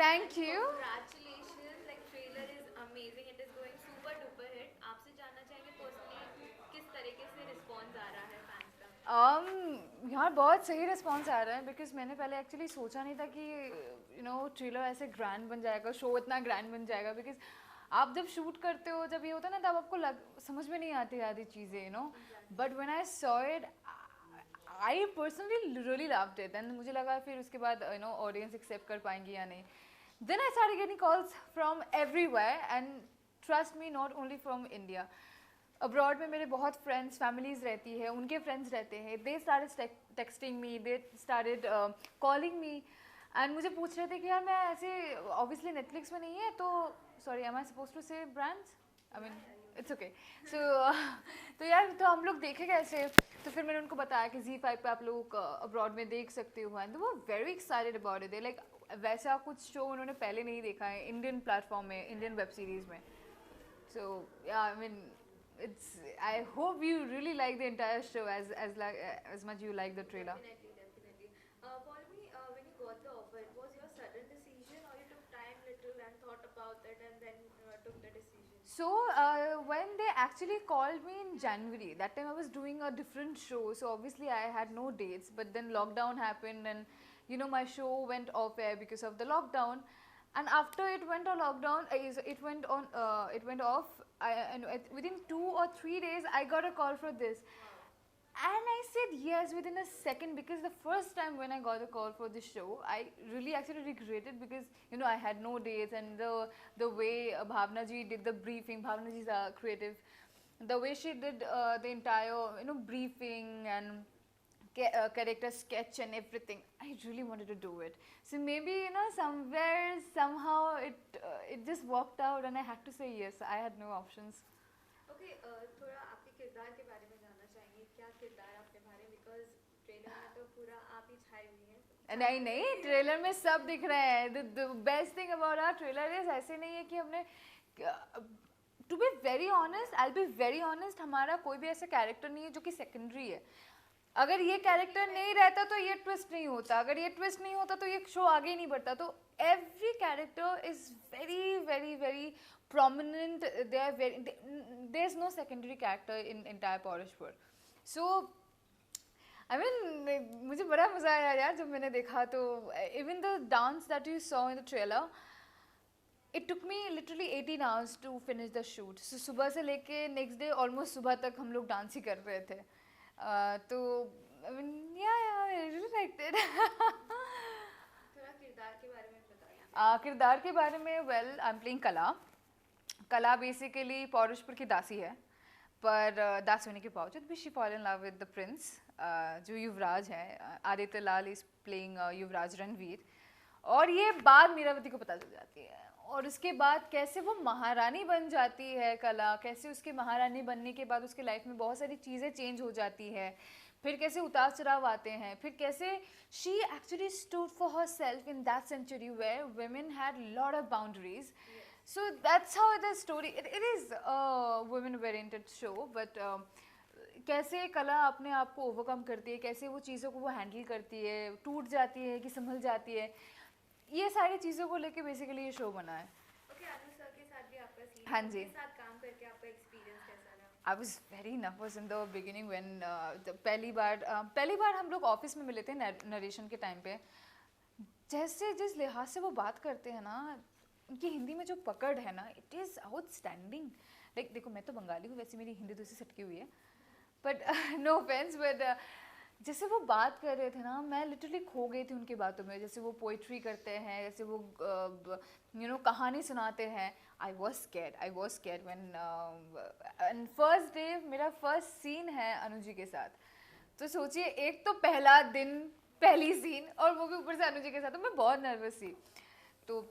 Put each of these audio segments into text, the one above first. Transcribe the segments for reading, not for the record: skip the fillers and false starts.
Thank you. Congratulations, like trailer is amazing. It is going super duper hit. आपसे जानना चाहेंगे personally किस तरीके से response आ रहा है fans का? यार बहुत सही रिस्पॉन्स आ रहा है बिकॉज मैंने पहले एक्चुअली सोचा नहीं था कि ट्रेलर ऐसे ग्रैंड बन जाएगा, शो इतना ग्रैंड बन जाएगा। बिकॉज आप जब शूट करते हो, जब ये होता है ना, तब आपको समझ में नहीं आती आधी चीज़ें, Exactly. But when I saw it, I personally really loved it. And मुझे लगा फिर उसके बाद ऑडियंस एक्सेप्ट कर पाएंगी या नहीं। Then I started getting calls from everywhere, and trust me, not only from India. Abroad में मेरे बहुत फ्रेंड्स, फैमिलीज रहती है, उनके फ्रेंड्स रहते हैं। They started texting me, they started calling me, and मुझे पूछ रहे थे कि यार मैं ऐसे, ऑब्वियसली नेटफ्लिक्स में नहीं है तो, sorry am I suppose to say brands, I mean Yeah, yeah, it's okay. So तो यार, तो हम लोग देखे कैसे? तो फिर मैंने उनको बताया कि Z5 पे आप लोग अब्रॉड में देख सकते हो, एंड वो very excited about it. Like वैसा कुछ शो उन्होंने पहले नहीं देखा है इंडियन प्लेटफॉर्म में, इंडियन वेब सीरीज़ में। So yeah, I mean, it's. I hope you really like the entire show as much you like the trailer. definitely, definitely. Paulmi, when you got the offer, it was your sudden decision, or you took time little and thought about it and then took the decision? So when they actually called me in January, that time I was doing a different show. So obviously I had no dates. But then lockdown happened, and my show went off air because of the lockdown. And after it went on lockdown, it went on. It went off. And within 2 or 3 days, I got a call for this. Wow. And I said yes within a second, because the first time when I got a call for this show, I really actually regretted, because I had no dates, and the way Bhavna ji did the briefing. Bhavna ji is a creative. The way she did the entire briefing and character sketch and everything, I really wanted to do it. So maybe somewhere somehow it just worked out, and I had to say yes. I had no options. Okay, थोड़ा आपके किरदार के बारे में जानना चाहेंगे, क्या किरदार आप निभा रहे हैं? बिकॉज ट्रेलर में तो पूरा आप ही छाई हुई हैं, नहीं नहीं, ट्रेलर में सब दिख रहे हैं। The best thing about our trailer is, ऐसे नहीं है कि हमने, to be very honest, I be very honest, हमारा कोई भी ऐसा कैरेक्टर नहीं है जो कि सेकेंडरी है। अगर ये कैरेक्टर नहीं रहता तो ये ट्विस्ट नहीं होता, अगर ये ट्विस्ट नहीं होता तो ये शो आगे नहीं बढ़ता। तो every character is very very very prominent. They are very, there's no secondary character in entire Porishpur. So I mean, मुझे बड़ा मज़ा आया यार जब मैंने देखा। तो even the dance that you saw in the trailer, it took me literally 18 hours to finish the shoot. So सुबह से लेके next day almost सुबह तक हम लोग डांस ही कर रहे थे। तो I mean, yeah, I really liked it. थोड़ा किरदार के बारे में बताइए। किरदार के बारे में, well, I'm playing कला। कला बेसिकली पौरुषपुर की दासी है, पर दास होने के बावजूद भी she fall in love with the Prince, जो युवराज है। आदित्य लाल इज प्लेइंग युवराज रणवीर। और ये बात मीरावती को पता चल जाती है, और उसके बाद कैसे वो महारानी बन जाती है कला, कैसे उसके महारानी बनने के बाद उसके लाइफ में बहुत सारी चीज़ें चेंज हो जाती है, फिर कैसे उतार चढ़ाव आते हैं, फिर कैसे she actually stood for herself in that century where women had lot of boundaries. So that's how the story. It is a women-oriented show, but कैसे कला अपने आप को ओवरकम करती है, कैसे वो चीज़ों को वो हैंडल करती है, टूट जाती है कि संभल जाती है, ये सारी चीज़ों को लेके बेसिकली ये शो बना है। ओके, अनु सर के साथ भी आपका सीन, हाँ जी। उनके साथ काम करके आपका एक्सपीरियंस कैसा रहा? I was very nervous in the beginning when पहली बार हम लोग ऑफिस में मिले थे नरेशन के टाइम पे। जैसे जिस लिहाज से वो बात करते हैं ना, उनकी हिंदी में जो पकड़ है ना, इट इज़ आउटस्टैंडिंग। लाइक देखो, मैं तो बंगाली हूँ, वैसे मेरी हिंदी दूसरी सटकी हुई है, बट नो ऑफेंस, बट जैसे वो बात कर रहे थे ना, मैं लिटरली खो गई थी उनकी बातों में। जैसे वो पोइट्री करते हैं, जैसे वो कहानी सुनाते हैं। I was scared when, and first day मेरा फर्स्ट सीन है अनु जी के साथ। तो सोचिए, एक तो पहला दिन, पहली सीन, और वो भी ऊपर से अनु जी के साथ, तो मैं बहुत नर्वस थी। तो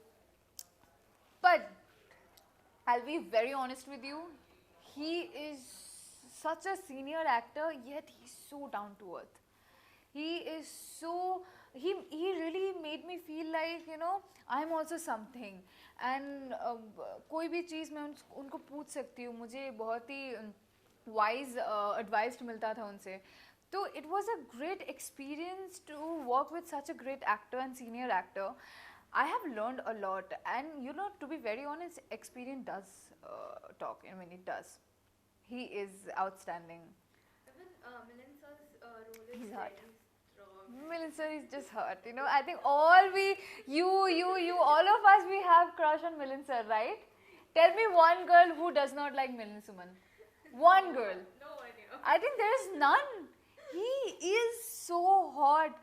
but I'll be very honest with you, he is such a senior actor, yet he's so down to earth. He is so, he really made me feel like I'm also something, and कोई भी चीज़ मैं उनको पूछ सकती हूँ, मुझे बहुत ही wise advice मिलता था उनसे। तो it was a great experience to work with such a great actor and senior actor. I have learned a lot, and you know, to be very honest, experience does talk. I mean, it does. He is outstanding. Even Milan sir's role is He's hot. very strong. Milind sir is just hot. You know, I think all we, you, all of us, we have crush on Milind sir, right? Tell me one girl who does not like Milind Suman. One girl. No one, you know. I think there is none. He is so hot.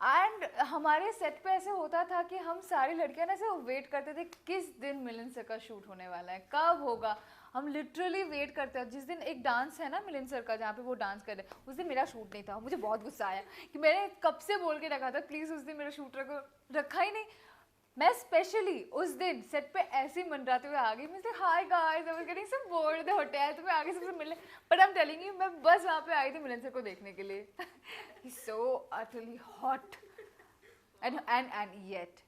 And हमारे set पे ऐसे होता था कि हम सारी लड़कियां ना ऐसे वेट करते थे किस दिन मिलिंद सर का शूट होने वाला है, कब होगा. हम लिटरली वेट करते हैं. जिस दिन एक डांस है ना मिलिंद सर का जहाँ पे वो डांस कर रहे हैं, उस दिन मेरा शूट नहीं था. मुझे बहुत गुस्सा आया कि मैंने कब से बोल के रखा था प्लीज़ उस दिन मेरा शूट रखो, रखा ही नहीं. मैं स्पेशली उस दिन सेट पे ऐसे ही मंडराते हुए आ गई. मैं hi guys, I was getting some board the hotel, तो मैं आगे सबसे मिलने, but I am telling you, मैं बस वहाँ पे आई थी मिलन सर को देखने के लिए. ही सो अटरली हॉट. एंड येट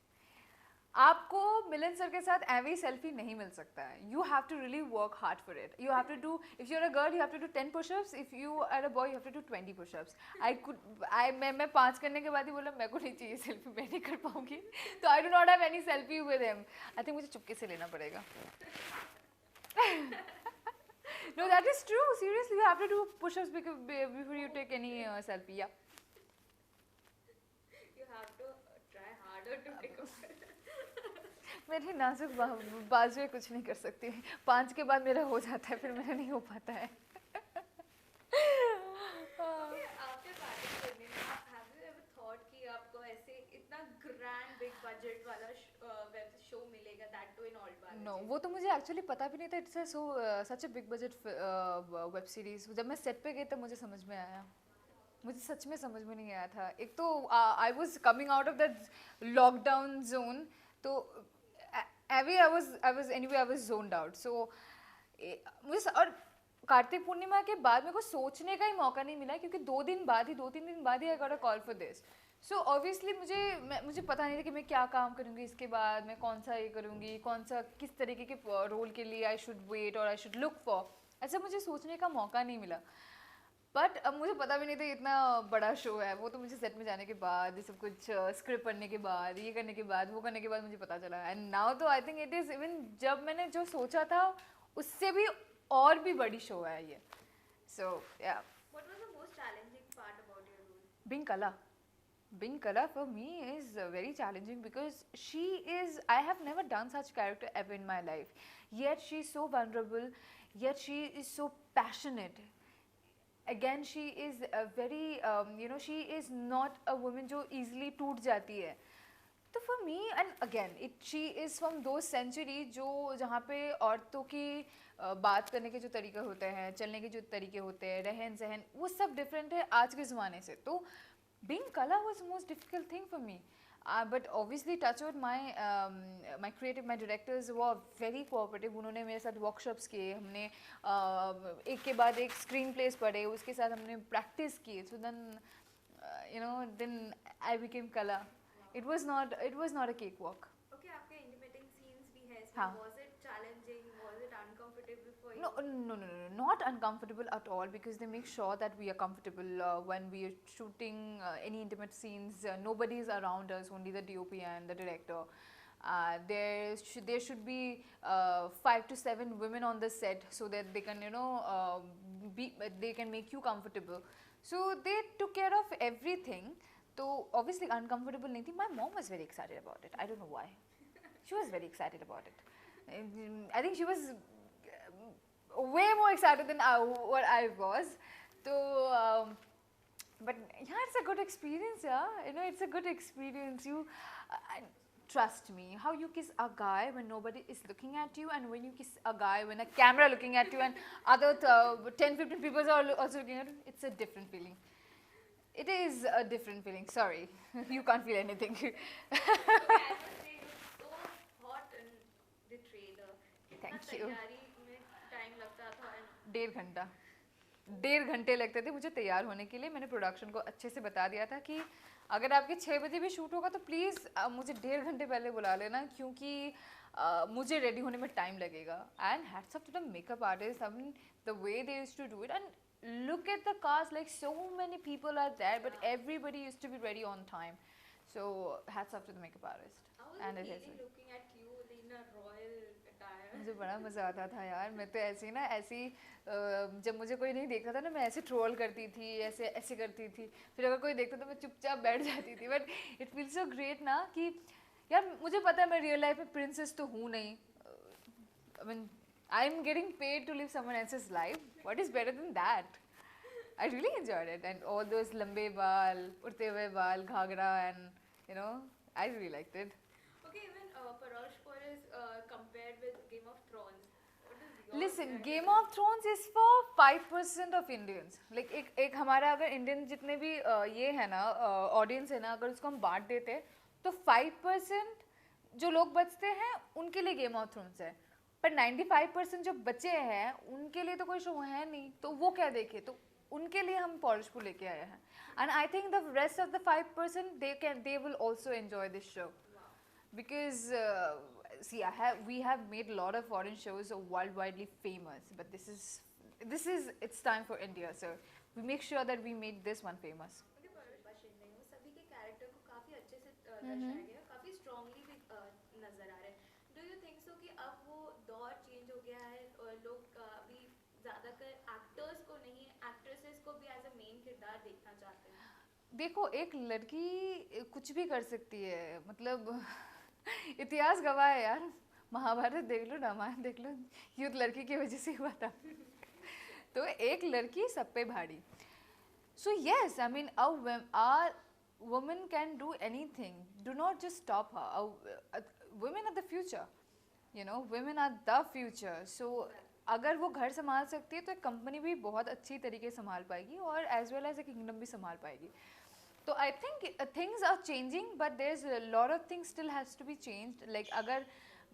आपको मिलन सर के साथ एवरी सेल्फी नहीं मिल सकता है. You have to really work hard for it. You have to do, if you are a girl you have to do 10 pushups, if you are a boy you have to do 20 pushups. मैं 5 करने के बाद ही बोला मेरे को नहीं चाहिए selfie, मैं नहीं कर पाऊंगी. तो I do not have any selfie with him. I think मुझे चुपके से लेना पड़ेगा. No, that is true. Seriously, you have to do push-ups before you take any selfie. Yeah. You have to try harder to take a मेरी नाजुक बाजुएं कुछ नहीं कर सकती. 5 के बाद मेरा हो जाता है, फिर मेरा नहीं हो पाता है. आफ्टर पार्टी करने में हैव यू एवर थॉट कि आपको ऐसे इतना ग्रैंड बिग बजट वाला वेब शो मिलेगा, that too in all bar? No, वो तो मुझे एक्चुअली पता भी नहीं था. It's such a big budget web series. जब मैं सेट पे गई तब मुझे समझ में आया. मुझे सच में समझ में नहीं आया था. एक तो I was coming out of that lockdown zone, तो आई वाज जोन्ड आउट. सो मुझे और कार्तिक पूर्णिमा के बाद मेरे को सोचने का ही मौका नहीं मिला, क्योंकि 2-3 दिन बाद ही I got a call for this. So obviously मुझे पता नहीं था कि मैं क्या काम करूँगी इसके बाद, मैं कौन सा ये करूँगी, कौन सा किस तरीके के रोल के लिए आई शुड वेट और आई शुड लुक फॉर. ऐसा मुझे सोचने का मौका नहीं मिला. बट अब मुझे पता भी नहीं था इतना बड़ा शो है. वो तो मुझे सेट में जाने के बाद, ये सब कुछ स्क्रिप्ट पढ़ने के बाद, ये करने के बाद, वो करने के बाद मुझे पता चला. एंड नाउ तो I think it is even जब मैंने जो सोचा था उससे भी और भी बड़ी शो है ये. सो या, What was the most challenging part about your role? Being Kala. Being Kala for me is very challenging because she is, I have never done such character ever in my life. Yet she is so vulnerable, yet she is so passionate. Again, she is a very, she is not a woman जो easily टूट जाती है. तो for me, and again, she is from those century जो जहाँ पे औरतों की बात करने के जो तरीके होते हैं, चलने के जो तरीके होते हैं, रहन सहन, वो सब डिफरेंट है आज के ज़माने से. तो being Kala was the most difficult thing for me. But obviously touch wood, my directors were very cooperative. उन्होंने मेरे साथ workshops किए, हमने एक के बाद एक स्क्रीन प्लेस पढ़े, उसके साथ हमने प्रैक्टिस की. So then I became Kala. It was not a cakewalk. Okay, आपके intimating scenes भी है इसमें. हाँ. Was it challenging? Was it uncomfortable for you? No, not uncomfortable at all, because they make sure that we are comfortable when we are shooting any intimate scenes. Nobody is around us, only the DOP and the director. There should be 5 to 7 women on the set so that they can they can make you comfortable. So they took care of everything. So obviously uncomfortable nahi thi. My mom was very excited about it. I don't know why. She was very excited about it. I think she was way more excited than what I was. So, but yeah, it's a good experience. Yeah, it's a good experience. Trust me, how you kiss a guy when nobody is looking at you, and when you kiss a guy when a camera looking at you and other 10-15 people are also looking at you, it's a different feeling. It is a different feeling. Sorry, you can't feel anything. Okay, I must say you're so hot in the trailer. Thank कितना you. तैयारी में time लगता था and 1.5 घंटे लगते थे मुझे तैयार होने के लिए. मैंने प्रोडक्शन को अच्छे से बता दिया था कि अगर आपके 6 बजे भी शूट होगा तो प्लीज़ मुझे 1.5 घंटे पहले बुला लेना, क्योंकि मुझे रेडी होने में टाइम लगेगा. And hats off to the makeup artist, I mean the way they used to do it. And look at the cast, like so many people are there, but everybody used to be ready on time. So hats off to the makeup artist How was and the the feeling hairdresser. looking at you in a royal attire? मुझे बड़ा मज़ा आता था यार, मैं तो ऐसे ही ना, ऐसे ही जब मुझे कोई नहीं देखता था ना, मैं ऐसे ट्रोल करती थी, ऐसे ऐसे करती थी, फिर अगर कोई देखता तो मैं चुपचाप बैठ जाती थी. But it feels so great ना कि यार मुझे पता है मैं रियल लाइफ में प्रिंसेस तो हूँ नहीं. I mean I am getting paid to live someone else's life. What is better than that? I really enjoyed it, and all those lambe baal, urte hue baal, ghagra, and I really liked it. Okay, even Parashpur is compared with Game of Thrones. What is your Listen, opinion? Game of Thrones is for 5% of Indians. Like एक हमारा अगर Indian जितने भी ये है ना audience है ना, अगर उसको हम बांट देते तो 5% जो लोग बचते हैं उनके लिए गेम ऑफ थ्रोन्स है. पर 95% जो बचे हैं उनके लिए तो कोई शो है नहीं, तो वो क्या देखे. तो उनके लिए हम पॉलिशपुर लेके आए हैं. And I think the rest of the 5% they will also enjoy this show. Because see, we have made a lot of foreign shows worldwidely famous, but this is it's time for India, so we make sure that we make this one famous. मुझे पसंद नहीं, वो सभी के character को काफी अच्छे से दर्शाया गया है, काफी स्ट्रांगली भी नजर आ रहे हैं. डू यू थिंक सो कि अब वो दौर चेंज हो गया है और लोग अभी ज्यादातर एक्टर्स को नहीं, एक्ट्रेसेस को भी एज अ मेन किरदार देखना चाहते हैं? देखो, एक लड़की कुछ भी कर सकती है, मतलब इतिहास गवाह है यार. महाभारत देख लो, रामायण देख लो, युद्ध लड़की की वजह से हुआ था. तो एक लड़की सब पे भारी. So yes, I mean our women can do anything. Do not just stop her. Women are the future. Women are the future. So अगर वो घर संभाल सकती है तो एक कंपनी भी बहुत अच्छी तरीके से संभाल पाएगी और as well as a kingdom भी संभाल पाएगी. तो I think things are changing, but there is a lot of things still has to be changed. Like अगर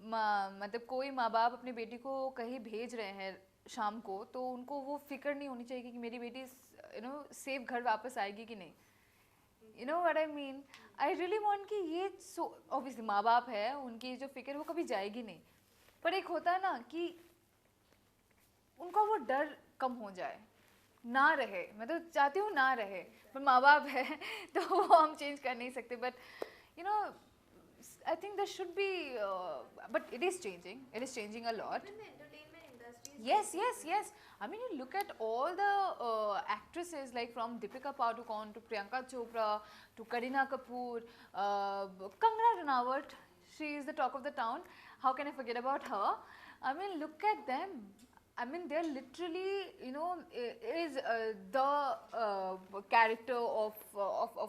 मतलब कोई माँ बाप अपनी बेटी को कहीं भेज रहे हैं शाम को, तो उनको वो फिक्र नहीं होनी चाहिए कि मेरी बेटी सेफ घर वापस आएगी कि नहीं. You know what I mean. I really want कि ये ऑब्वियसली माँ बाप है, उनकी जो फिक्र वो कभी जाएगी नहीं, पर एक होता है ना कि उनका वो डर कम हो जाए, ना रहे. मैं तो चाहती हूँ ना रहे, पर माँ बाप है तो वो हम चेंज कर नहीं सकते. But I think there should be but it is changing a lot. Even the entertainment industry is Yes. I mean, you look at all the actresses, like from Deepika Padukone to Priyanka Chopra to Kareena Kapoor, Kangana Ranaut, she is the talk of the town. How can I forget about her? I mean, look at them. I mean, they're literally, is the character of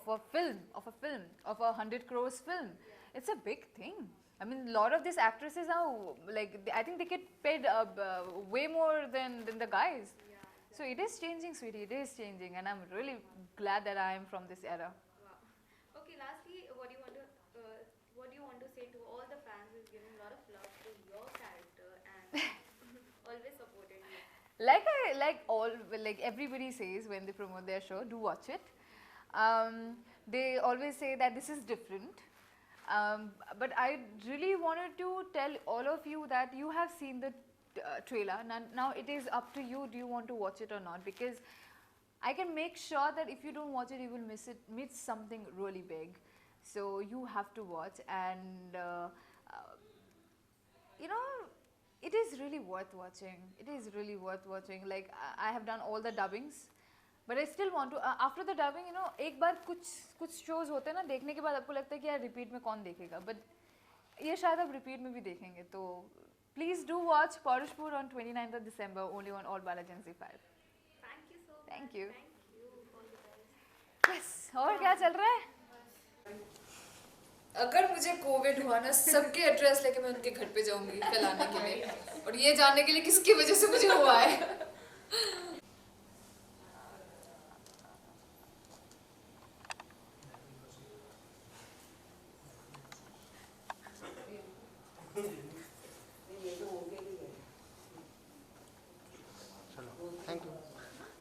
a film, of a 100 crores film. It's a big thing. I mean, a lot of these actresses now, like, I think they get paid way more than the guys. Yeah. So it is changing, sweetie. It is changing, and I'm really glad that I am from this era. Wow. Okay, lastly, what do you want to say to all the fans who's giving a lot of love to your character and always supported you? Like everybody says when they promote their show, do watch it. They always say that this is different. But I really wanted to tell all of you that you have seen the trailer. Now it is up to you, do you want to watch it or not? Because I can make sure that if you don't watch it, you will miss something really big. So you have to watch, and it is really worth watching. It is really worth watching. Like I have done all the dubbings, but I still want to after the dubbing, एक बार कुछ shows होते हैं ना, देखने के बाद आपको लगता है कि यार repeat में कौन देखेगा, but ये शायद आप repeat में भी देखेंगे. तो please do watch Parashpur on 29th of December, only on All Balaji and Z5. Thank you so much. Thank you. Thank you. All the best. Yes. और क्या चल रहा है? अगर मुझे कोविड हुआ ना, सबके एड्रेस लेके मैं उनके घर पे जाऊंगी फैलाने के लिए, और ये जानने के लिए किसकी वजह से मुझे हुआ है.